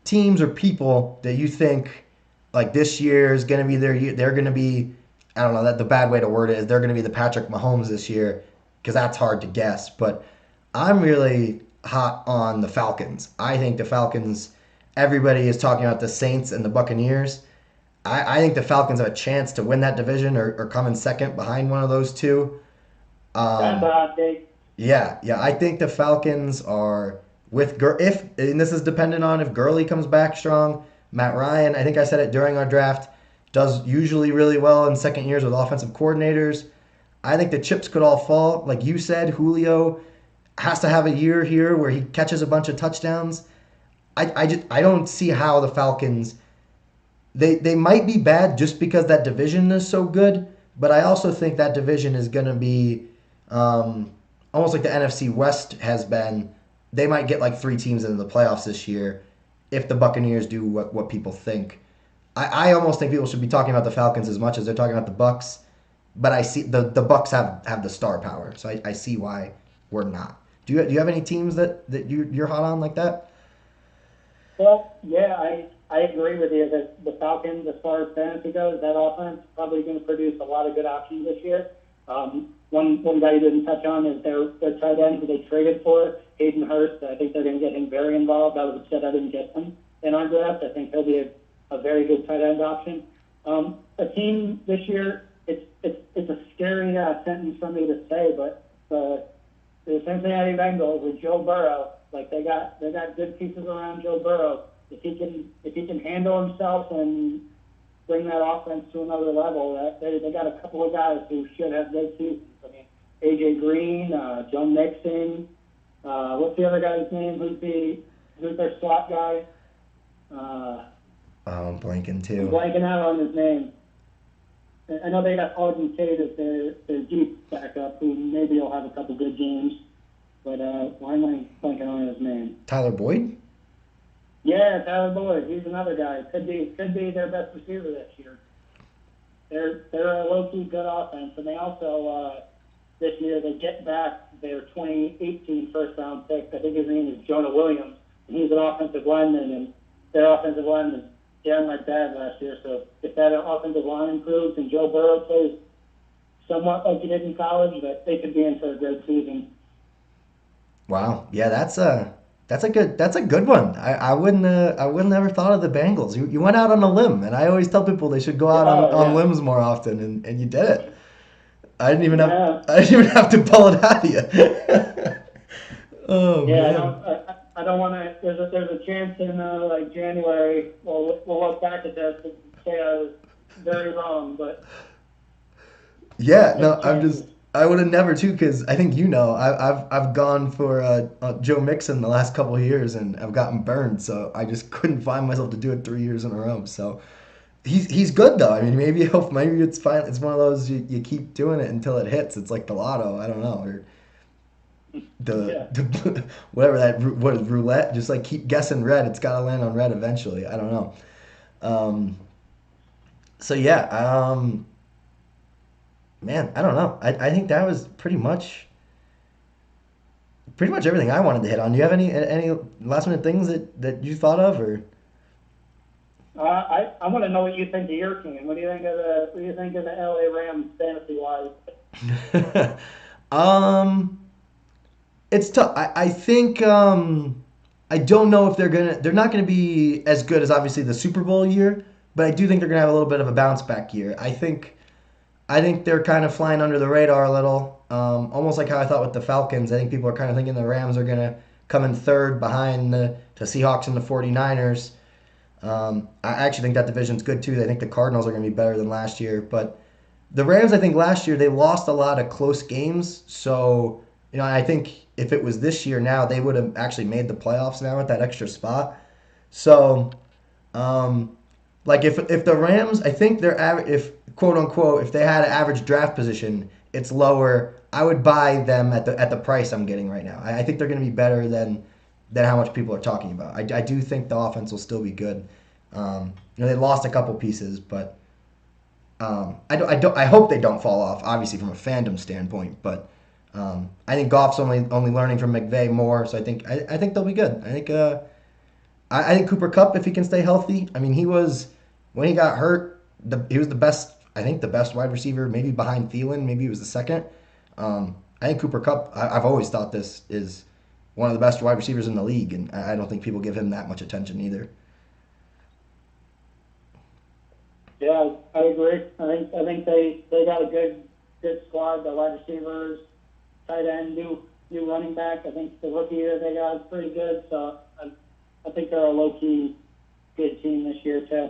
teams or people that you think like this year is going to be their year? They're going to be, I don't know, that the bad way to word it is they're going to be the Patrick Mahomes this year because that's hard to guess. But I'm really hot on the Falcons. I think the Falcons. Everybody is talking about the Saints and the Buccaneers. I think the Falcons have a chance to win that division or come in second behind one of those two. That's a Um, hot take. yeah. I think the Falcons are with if and this is dependent on if Gurley comes back strong. Matt Ryan, I think I said it during our draft, does usually really well in second years with offensive coordinators. I think the chips could all fall. Like you said, Julio has to have a year here where he catches a bunch of touchdowns. I don't see how the Falcons they might be bad just because that division is so good, but I also think that division is going to be um, almost like the NFC West has been. They might get like three teams into the playoffs this year if the Buccaneers do what people think. I almost think people should be talking about the Falcons as much as they're talking about the Bucks, but I see the Bucks have the star power, so I see why we're not. Do you have any teams that you're hot on like that? Well, yeah, I agree with you that the Falcons, as far as fantasy goes, that offense is probably going to produce a lot of good options this year. One guy you didn't touch on is their tight end who they traded for, Hayden Hurst. I think they're going to get him very involved. I was upset I didn't get him in our draft. I think he'll be a very good tight end option. A team this year, it's a scary sentence for me to say, but the Cincinnati Bengals with Joe Burrow, like they got good pieces around Joe Burrow. If he can handle himself and bring that offense to another level, they got a couple of guys who should have good seasons. I mean, AJ Green, Joe Mixon. What's the other guy's name? Who's their slot guy? Uh, Oh, I'm blanking I'm too. blanking out on his name. I know they got Alden Tate as their deep backup, who maybe will have a couple good games. But why am I blanking on his name? Tyler Boyd? Yeah, Tyler Boyd. He's another guy. Could be their best receiver this year. They're a low key good offense, and they also this year they get back their 2018 first round pick. I think his name is Jonah Williams, and he's an offensive lineman, and their offensive lineman down like bad last year. So if that offensive line improves and Joe Burrow plays somewhat like he did in college, that they could be in for a great season. Wow. Yeah, that's a good one. I wouldn't ever thought of the Bengals. You went out on a limb, and I always tell people they should go out Oh on yeah, limbs more often, and you did it. I didn't even have yeah. I didn't even have to pull it out of you. Oh Yeah, man. I don't want to. There's a chance in like January we'll look back at this and say I was very wrong, but Yeah, just no, chances. I would have never too because I think I've gone for Joe Mixon the last couple of years and I've gotten burned, so I just couldn't find myself to do it 3 years in a row. So he's good though. I mean, maybe it's fine. It's one of those you keep doing it until it hits. It's like the lotto. I don't know, or Yeah, the whatever what is roulette. Just like keep guessing red. It's got to land on red eventually. I don't know. Um, so yeah, man, I don't know. I think that was pretty much everything I wanted to hit on. Do you have any last minute things that you thought of or? I want to know what you think of your team. What do you think of the LA Rams fantasy wise? um, it's tough. I think I don't know if they're not gonna be as good as obviously the Super Bowl year, but I do think they're gonna have a little bit of a bounce back year. I think they're kind of flying under the radar a little, almost like how I thought with the Falcons. I think people are kind of thinking the Rams are gonna come in third behind the Seahawks and the 49ers. I actually think that division's good too. I think the Cardinals are going to be better than last year. But the Rams, I think last year they lost a lot of close games. So, I think if it was this year now, they would have actually made the playoffs now at that extra spot. So, um, like if the Rams, I think their average, if quote unquote, if they had an average draft position, it's lower. I would buy them at the price I'm getting right now. I think they're going to be better than how much people are talking about. I do think the offense will still be good. They lost a couple pieces, but I hope they don't fall off. Obviously, from a fandom standpoint, but I think Goff's only learning from McVay more, so I think they'll be good. I think Cooper Cup, if he can stay healthy. I mean, he was when he got hurt, he was the best. I think the best wide receiver, maybe behind Thielen. Maybe he was the second. I think Cooper Cup. I've always thought this is one of the best wide receivers in the league, and I don't think people give him that much attention either. Yeah, I agree. I think they got a good squad. The wide receivers, tight end, new running back. I think the rookie that they got is pretty good. So I think they're a low key good team this year too.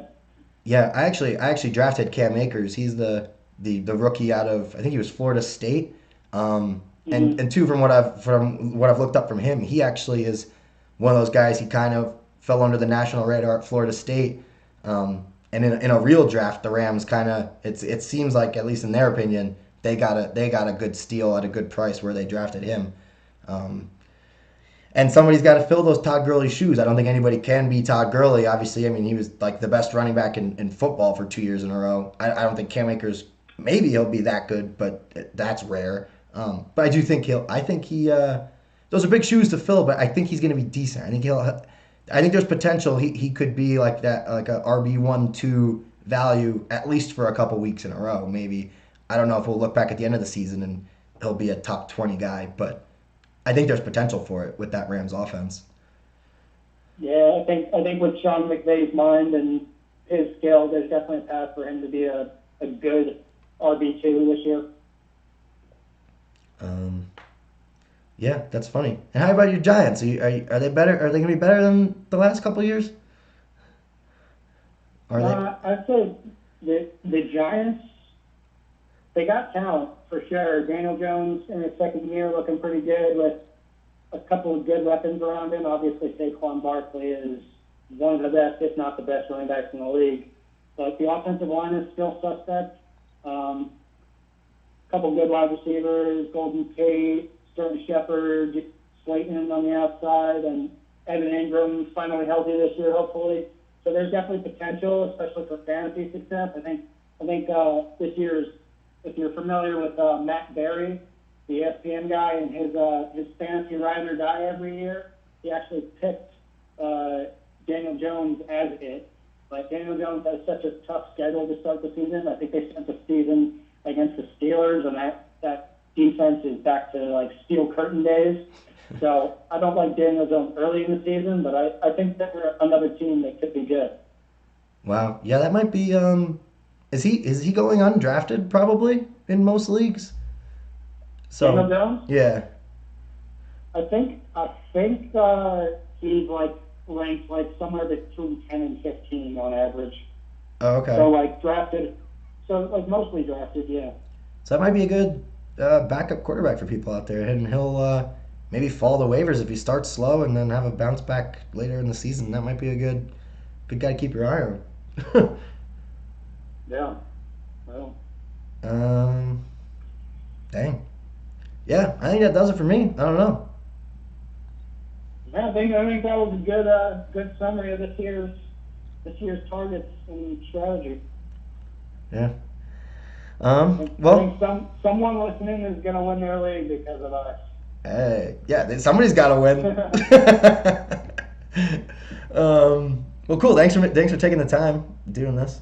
Yeah, I actually drafted Cam Akers. He's the rookie out of I think he was Florida State. And Mm-hmm. two from what I've looked up from him, he actually is one of those guys. He kind of fell under the national radar at Florida State. And in a real draft, the Rams kind of it seems like, at least in their opinion, they got a good steal at a good price where they drafted him. And somebody's got to fill those Todd Gurley shoes. I don't think anybody can be Todd Gurley. Obviously, I mean, he was like the best running back in football for 2 years in a row. I don't think Cam Akers, maybe he'll be that good, but that's rare. But I do think those are big shoes to fill, but I think he's going to be decent. I think there's potential. He could be like that, like a RB1-2 value, at least for a couple weeks in a row. Maybe, I don't know if we'll look back at the end of the season and he'll be a top 20 guy, but I think there's potential for it with that Rams offense. Yeah, I think with Sean McVay's mind and his skill, there's definitely a path for him to be a good RB2 this year. Yeah, that's funny. And how about your Giants? Are they better? Are they going to be better than the last couple of years? I'd say the Giants, they got talent for sure. Daniel Jones in his second year looking pretty good with a couple of good weapons around him. Obviously, Saquon Barkley is one of the best, if not the best, running backs in the league. But the offensive line is still suspect. A couple good wide receivers, Golden Tate, Sterling Shepard, Slayton on the outside, and Evan Ingram finally healthy this year, hopefully. So there's definitely potential, especially for fantasy success. I think this year's, if you're familiar with Matt Berry, the ESPN guy, and his fantasy ride or die every year, he actually picked Daniel Jones as it. But Daniel Jones has such a tough schedule to start the season. I think they spent the season against the Steelers, and that defense is back to like steel curtain days. So I don't like Daniel Jones early in the season, but I think they're another team that could be good. Wow. Yeah, that might be. Is he going undrafted probably in most leagues? So Daniel Jones? Yeah. I think he's like ranked like somewhere between 10 and 15 on average. Oh, okay. So like drafted, mostly drafted, yeah. So that might be a good backup quarterback for people out there, and he'll maybe fall to waivers if he starts slow and then have a bounce back later in the season. That might be a good guy to keep your eye on. Yeah. Well. Dang. Yeah, I think that does it for me. I don't know. Yeah, I think that was a good summary of this year's targets and strategy. Yeah. I think someone listening is going to win their league because of us. Hey, yeah, somebody's got to win. Well, cool. Thanks for taking the time doing this.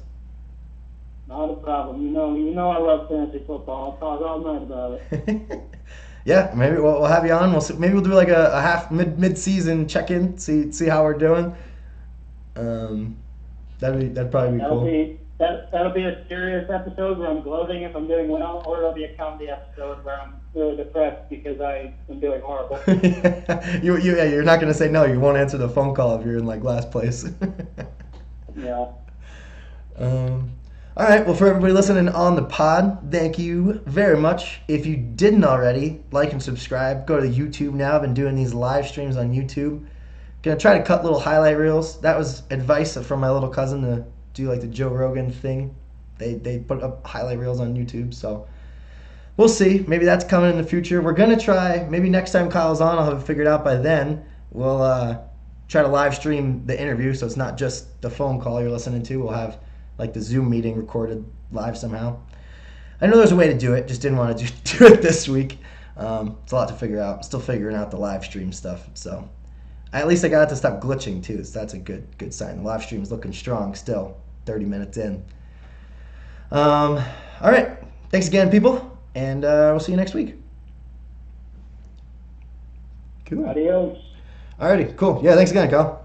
Not a problem. You know I love fantasy football. I'll talk all night about it. Yeah, maybe we'll have you on. Maybe we'll do like a half mid-season check-in. See how we're doing. That'd probably be cool. That'll be a serious episode where I'm gloating if I'm doing well, or it'll be a comedy episode where I'm really depressed because I am doing horrible. You're not gonna say no. You won't answer the phone call if you're in like last place. Yeah. All right. Well, for everybody listening on the pod, thank you very much. If you didn't already, like and subscribe. Go to YouTube now. I've been doing these live streams on YouTube. Gonna try to cut little highlight reels. That was advice from my little cousin to do like the Joe Rogan thing. They put up highlight reels on YouTube, so we'll see. Maybe that's coming in the future. We're gonna try. Maybe next time Kyle's on, I'll have it figured out by then. We'll try to live stream the interview, so it's not just the phone call you're listening to. We'll have like the Zoom meeting recorded live somehow. I know there's a way to do it. Just didn't want to do it this week. It's a lot to figure out. I'm still figuring out the live stream stuff, so. At least I got it to stop glitching too, so that's a good sign. The live stream's looking strong still, 30 minutes in. All right, thanks again, people, and we'll see you next week. Cool. Adios. Alrighty, cool. Yeah, thanks again, Kyle.